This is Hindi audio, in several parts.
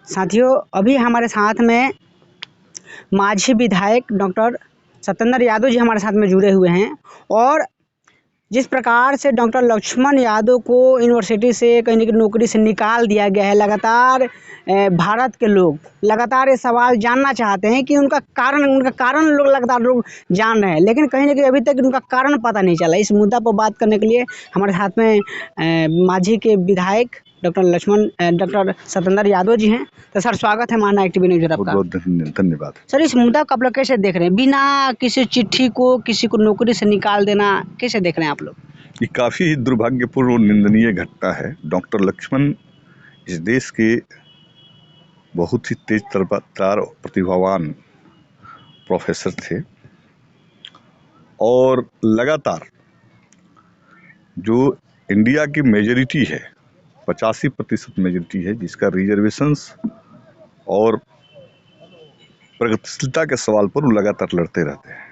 साथियों, अभी हमारे साथ में मांझी विधायक डॉक्टर सत्येंद्र यादव जी हमारे साथ में जुड़े हुए हैं और जिस प्रकार से डॉक्टर लक्ष्मण यादव को यूनिवर्सिटी से कहीं ना कहीं नौकरी से निकाल दिया गया है, लगातार भारत के लोग लगातार ये सवाल जानना चाहते हैं कि उनका कारण लोग लगातार लोग जान रहे हैं, लेकिन कहीं ना कहीं अभी तक उनका कारण पता नहीं चला। इस मुद्दा पर बात करने के लिए हमारे साथ में मांझी के विधायक डॉक्टर सत्येंद्र यादव जी हैं। तो सर, स्वागत है माना एक्टिव न्यूज आपका। बहुत धन्यवाद। सर, इस मुद्दा को आप लोग कैसे देख रहे हैं? बिना किसी चिट्ठी को किसी को नौकरी से निकाल देना कैसे देख रहे हैं आप लोग? ये काफ़ी ही दुर्भाग्यपूर्ण और निंदनीय घटना है। डॉक्टर लक्ष्मण इस देश के बहुत ही तेज तर्रार प्रतिभावान प्रोफेसर थे और लगातार जो इंडिया की मेजॉरिटी है, 85% मेजॉरिटी है, जिसका रिजर्वेशंस और प्रगतिशीलता के सवाल पर वो लगातार लड़ते रहते हैं।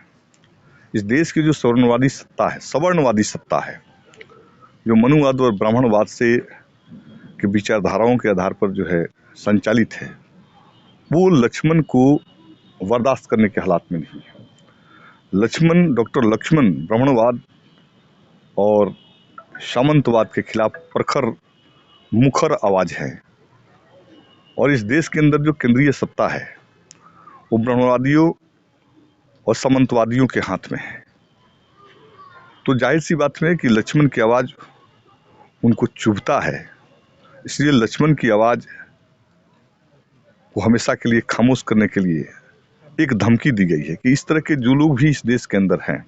इस देश की जो सवर्णवादी सत्ता है, जो मनुवाद और ब्राह्मणवाद से की विचारधाराओं के आधार पर जो है संचालित है, वो लक्ष्मण को बर्दाश्त करने के हालात में नहीं है। डॉक्टर लक्ष्मण ब्राह्मणवाद और सामंतवाद के खिलाफ प्रखर मुखर आवाज है और इस देश के अंदर जो केंद्रीय सत्ता है वो ब्राह्मणवादियों और सामंतवादियों के हाथ में है। तो जाहिर सी बात है कि लक्ष्मण की आवाज़ उनको चुभता है, इसलिए लक्ष्मण की आवाज़ को हमेशा के लिए खामोश करने के लिए एक धमकी दी गई है कि इस तरह के जो लोग भी इस देश के अंदर हैं,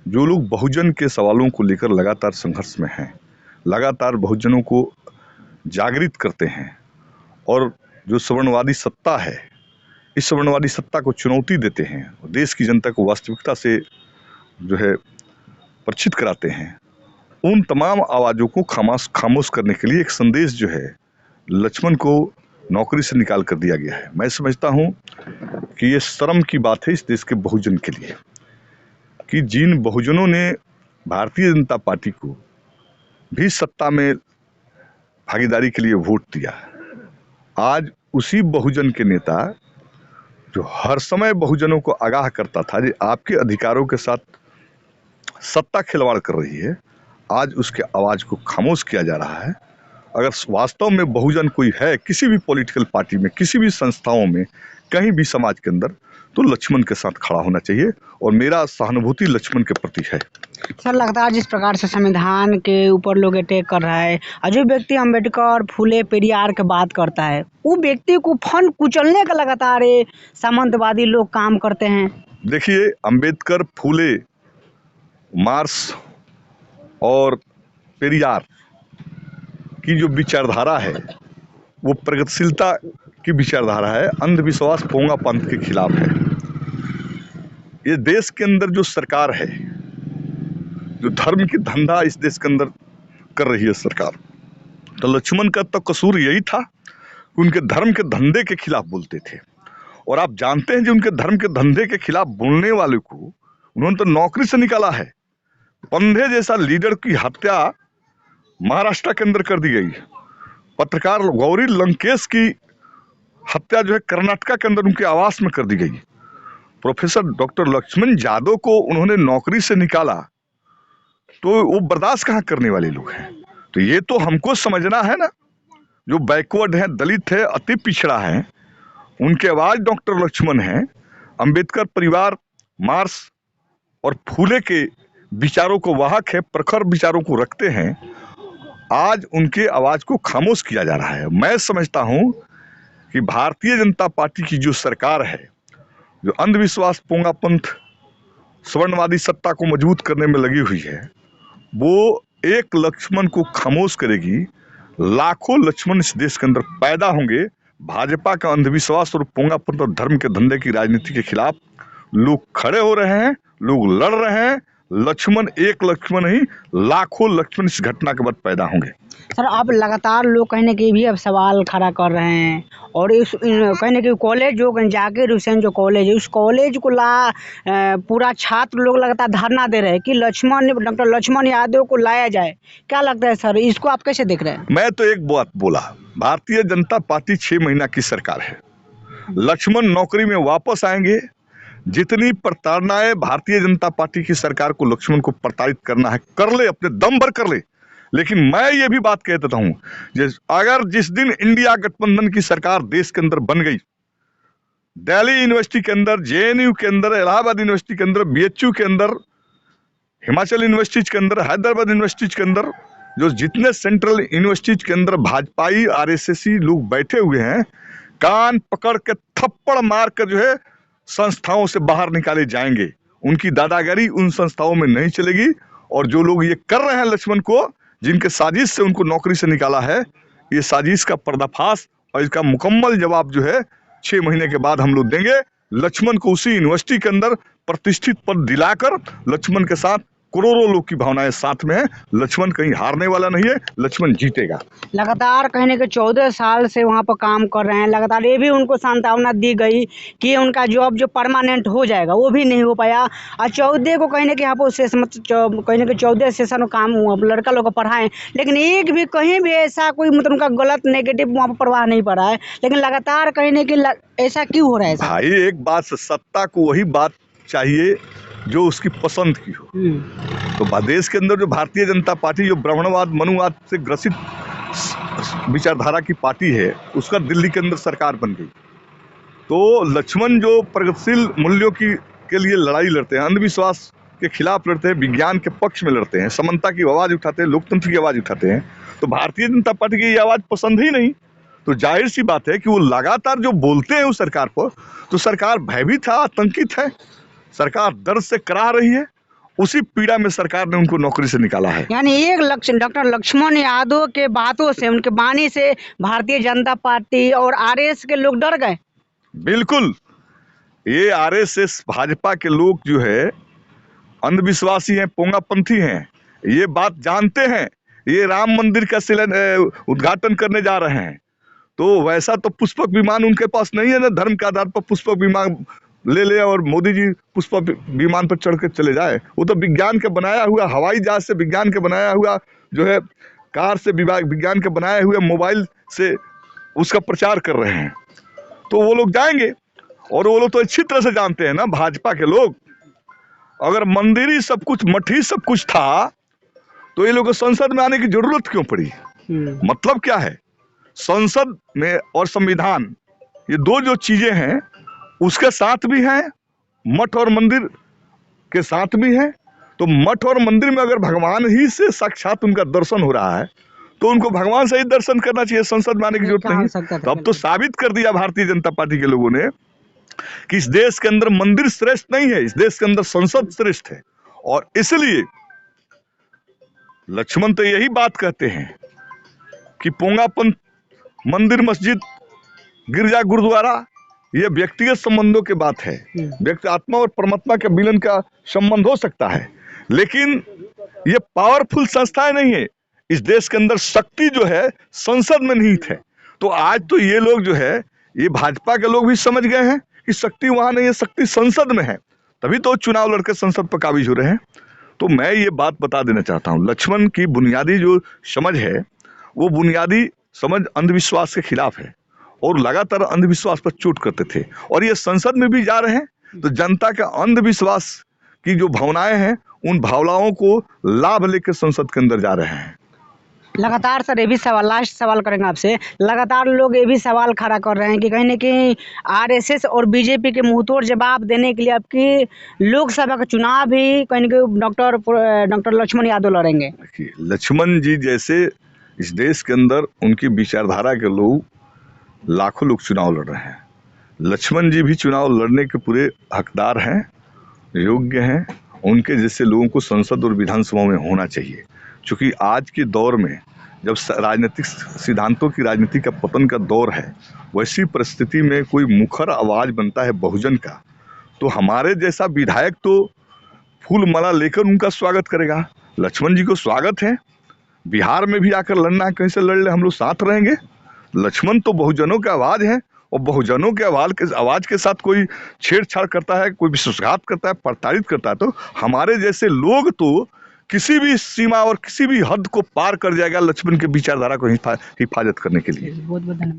जो लोग बहुजन के सवालों को लेकर लगातार संघर्ष में हैं, लगातार बहुजनों को जागृत करते हैं और जो सवर्णवादी सत्ता है, इस सवर्णवादी सत्ता को चुनौती देते हैं और देश की जनता को वास्तविकता से जो है परिचित कराते हैं, उन तमाम आवाज़ों को खामोश करने के लिए एक संदेश जो है लक्ष्मण को नौकरी से निकाल कर दिया गया है। मैं समझता हूं कि ये शर्म की बात है इस देश के बहुजन के लिए कि जिन बहुजनों ने भारतीय जनता पार्टी को भी सत्ता में भागीदारी के लिए वोट दिया, आज उसी बहुजन के नेता जो हर समय बहुजनों को आगाह करता था कि आपके अधिकारों के साथ सत्ता खिलवाड़ कर रही है, आज उसके आवाज़ को खामोश किया जा रहा है। अगर वास्तव में बहुजन कोई है किसी भी पॉलिटिकल पार्टी में, किसी भी संस्थाओं में, कहीं भी समाज के अंदर, तो लक्ष्मण के साथ खड़ा होना चाहिए और मेरा सहानुभूति लक्ष्मण के प्रति है। सर, लगातार जिस प्रकार से संविधान के ऊपर लोग अटैक कर रहा है और जो व्यक्ति अम्बेडकर, फूले, पेरियार की बात करता है, वो व्यक्ति को फन कुचलने का लगातार सामंतवादी लोग काम करते हैं। देखिए, अम्बेडकर, फूले, मार्क्स और पेरियार की जो विचारधारा है वो प्रगतिशीलता की विचारधारा है, अंधविश्वास पोंगा पंथ के खिलाफ है। ये देश के अंदर जो सरकार है, जो धर्म की धंधा इस देश के अंदर कर रही है सरकार, तो लक्ष्मण का तो कसूर यही था कि उनके धर्म के धंधे के खिलाफ बोलते थे। और आप जानते हैं कि उनके धर्म के धंधे के खिलाफ बोलने वाले को उन्होंने तो नौकरी से निकाला है। पंधे जैसा लीडर की हत्या महाराष्ट्र के अंदर कर दी गई। पत्रकार गौरी लंकेश की हत्या जो है कर्नाटक के अंदर उनके आवास में कर दी गई। प्रोफेसर डॉक्टर लक्ष्मण यादव को उन्होंने नौकरी से निकाला, तो वो बर्दाश्त कहाँ करने वाले लोग हैं? तो ये तो हमको समझना है ना, जो बैकवर्ड है, दलित है, अति पिछड़ा है, उनके आवाज डॉक्टर लक्ष्मण है। अंबेडकर परिवार, मार्क्स और फूले के विचारों को वाहक है, प्रखर विचारों को रखते हैं। आज उनके आवाज को खामोश किया जा रहा है। मैं समझता हूं कि भारतीय जनता पार्टी की जो सरकार है, जो अंधविश्वास, पोंगापंथ, सवर्णवादी सत्ता को मजबूत करने में लगी हुई है, वो एक लक्ष्मण को खामोश करेगी। लाखों लक्ष्मण इस देश के अंदर पैदा होंगे। भाजपा का अंधविश्वास और पोंगापंथ और धर्म के धंधे की राजनीति के खिलाफ लोग खड़े हो रहे हैं, लोग लड़ रहे हैं, लक्ष्मण, एक लक्ष्मण नहीं, लाखों लक्ष्मण इस घटना के बाद पैदा होंगे। सर, अब लगातार लोग कहीं ना कहीं भी अब सवाल खड़ा कर रहे हैं और कहीं ना कहीं कॉलेज जो जाकिर हुसैन जो कॉलेज है, उस कॉलेज को पूरा छात्र लोग लगातार धरना दे रहे हैं कि डॉक्टर लक्ष्मण यादव को लाया जाए। क्या लगता है सर, इसको आप कैसे देख रहे हैं? मैं तो एक बात बोला, भारतीय जनता पार्टी 6 महीना की सरकार है, लक्ष्मण नौकरी में वापस आएंगे। जितनी प्रताड़नाएं भारतीय जनता पार्टी की सरकार को लक्ष्मण को प्रताड़ित करना है कर ले, अपने दम भर कर ले। लेकिन मैं ये भी बात कह देता हूं, अगर जिस दिन इंडिया गठबंधन की सरकार देश के अंदर बन गई, दिल्ली यूनिवर्सिटी के अंदर, जेएनयू के अंदर, इलाहाबाद यूनिवर्सिटी के अंदर, बीएचयू के अंदर, हिमाचल यूनिवर्सिटीज के अंदर, हैदराबाद यूनिवर्सिटीज के अंदर, जो जितने सेंट्रल यूनिवर्सिटीज के अंदर भाजपाई आरएसएसी लोग बैठे हुए हैं, कान पकड़ के थप्पड़ मार कर जो है संस्थाओं से बाहर निकाले जाएंगे। उनकी दादागिरी उन संस्थाओं में नहीं चलेगी। और जो लोग ये कर रहे हैं लक्ष्मण को, जिनके साजिश से उनको नौकरी से निकाला है, ये साजिश का पर्दाफाश और इसका मुकम्मल जवाब जो है 6 महीने के बाद हम लोग देंगे। लक्ष्मण को उसी यूनिवर्सिटी के अंदर प्रतिष्ठित पद दिलाकर लक्ष्मण के साथ करोड़ों लोग की भावनाएं साथ में है। लक्ष्मण कहीं हारने वाला नहीं है, लक्ष्मण जीतेगा। लगातार कहने के 14 साल से वहाँ पर काम कर रहे हैं, लगातार ये भी उनको सांत्वना दी गई कि उनका जॉब जो परमानेंट हो जाएगा, वो भी नहीं हो पाया। और 14 को कहने के यहाँ पर कहने के 14 सेशन काम लड़का लोग को पढ़ाएं, लेकिन एक भी कहीं भी ऐसा कोई मतलब उनका गलत नेगेटिव वहाँ पर प्रभाव नहीं पड़ा है। लेकिन लगातार कहने की ऐसा क्यों हो रहा है भाई? एक बात, सत्ता को वही बात चाहिए जो उसकी पसंद की हो। तो देश के अंदर जो भारतीय जनता पार्टी जो ब्राह्मणवाद मनुवाद से ग्रसित विचारधारा की पार्टी है, उसका दिल्ली के अंदर सरकार बन गई। तो लक्ष्मण जो प्रगतिशील मूल्यों के लिए लड़ाई लड़ते हैं, अंधविश्वास के खिलाफ लड़ते हैं, विज्ञान के पक्ष में लड़ते हैं, समानता की आवाज उठाते हैं, लोकतंत्र की आवाज उठाते हैं, तो भारतीय जनता पार्टी की ये आवाज पसंद ही नहीं। तो जाहिर सी बात है कि वो लगातार जो बोलते हैं उस सरकार पर, तो सरकार भयभीत है, आतंकित है, सरकार दर्द से करा रही है। उसी पीड़ा में सरकार ने उनको नौकरी से निकाला है। यानी एक डॉक्टर लक्ष्मण यादव के बातों से, उनके वाणी से भारतीय जनता पार्टी और आरएसएस के लोग डर गए। बिल्कुल, ये आरएसएस भाजपा के लोग जो है अंधविश्वासी हैं, पोंगापंथी हैं, ये बात जानते हैं। ये राम मंदिर का उद्घाटन करने जा रहे हैं, तो वैसा तो पुष्पक विमान उनके पास नहीं है ना, धर्म के आधार पर पुष्पक विमान ले और मोदी जी पुष्पक विमान पर चढ़ के चले जाए। वो तो विज्ञान के बनाया हुआ हवाई जहाज से, विज्ञान के बनाया हुआ जो है कार से, विज्ञान के बनाए हुए मोबाइल से उसका प्रचार कर रहे हैं। तो वो लोग जाएंगे, और वो लोग तो अच्छी तरह से जानते हैं ना, भाजपा के लोग, अगर मंदिरी सब कुछ, मठी सब कुछ था, तो ये लोग को संसद में आने की जरूरत क्यों पड़ी? मतलब क्या है? संसद में और संविधान, ये दो जो चीजें हैं, उसके साथ भी हैं, मठ और मंदिर के साथ भी हैं। तो मठ और मंदिर में अगर भगवान ही से साक्षात उनका दर्शन हो रहा है, तो उनको भगवान से ही दर्शन करना चाहिए, संसद में आने की जरूरत नहीं। तो अब तो साबित कर दिया भारतीय जनता पार्टी के लोगों ने कि इस देश के अंदर मंदिर श्रेष्ठ नहीं है, इस देश के अंदर संसद श्रेष्ठ है। और इसलिए लक्ष्मण तो यही बात कहते हैं कि पोंगापंथ, मंदिर, मस्जिद, गिरजा, गुरुद्वारा, ये व्यक्तिगत संबंधों की बात है। व्यक्ति आत्मा और परमात्मा के मिलन का संबंध हो सकता है, लेकिन ये पावरफुल संस्थाएं नहीं है। इस देश के अंदर शक्ति जो है संसद में निहित है। तो आज तो ये लोग जो है, ये भाजपा के लोग भी समझ गए हैं कि शक्ति वहां नहीं है, शक्ति संसद में है, तभी तो चुनाव लड़के संसद पर काबिज हो रहे हैं। तो मैं ये बात बता देना चाहता हूँ, लक्ष्मण की बुनियादी जो समझ है, वो बुनियादी समझ अंधविश्वास के खिलाफ है, और लगातार अंधविश्वास पर चोट करते थे। और ये संसद में भी जा रहे हैं, तो जनता के अंधविश्वास की जो भावनाएं हैं, उन भावनाओं को लाभ लेकर संसद के अंदर जा रहे हैं। लगातार सर, ये भी सवाल, लास्ट सवाल करेंगे आपसे, लगातार लोग ये भी सवाल खड़ा कर रहे हैं कि कहीं ना कहीं आरएसएस और बीजेपी के मुंहतोड़ जवाब देने के लिए आपकी लोकसभा का चुनाव भी कहीं ना कहीं डॉक्टर लक्ष्मण यादव लड़ेंगे। लक्ष्मण जी जैसे इस देश के अंदर उनकी विचारधारा के लोग, लाखों लोग चुनाव लड़ रहे हैं। लक्ष्मण जी भी चुनाव लड़ने के पूरे हकदार हैं, योग्य हैं। उनके जैसे लोगों को संसद और विधानसभा में होना चाहिए, क्योंकि आज के दौर में जब राजनीतिक सिद्धांतों की राजनीति का पतन का दौर है, वैसी परिस्थिति में कोई मुखर आवाज बनता है बहुजन का, तो हमारे जैसा विधायक तो फूल माला लेकर उनका स्वागत करेगा। लक्ष्मण जी को स्वागत है, बिहार में भी आकर लड़ना है, कहीं से लड़ ले, हम लोग साथ रहेंगे। लक्ष्मण तो बहुजनों की आवाज है, और बहुजनों के आवाज के साथ कोई छेड़छाड़ करता है, कोई विश्वासघात करता है, प्रताड़ित करता है, तो हमारे जैसे लोग तो किसी भी सीमा और किसी भी हद को पार कर जाएगा लक्ष्मण के विचारधारा को हिफाजत करने के लिए। बहुत बहुत धन्यवाद।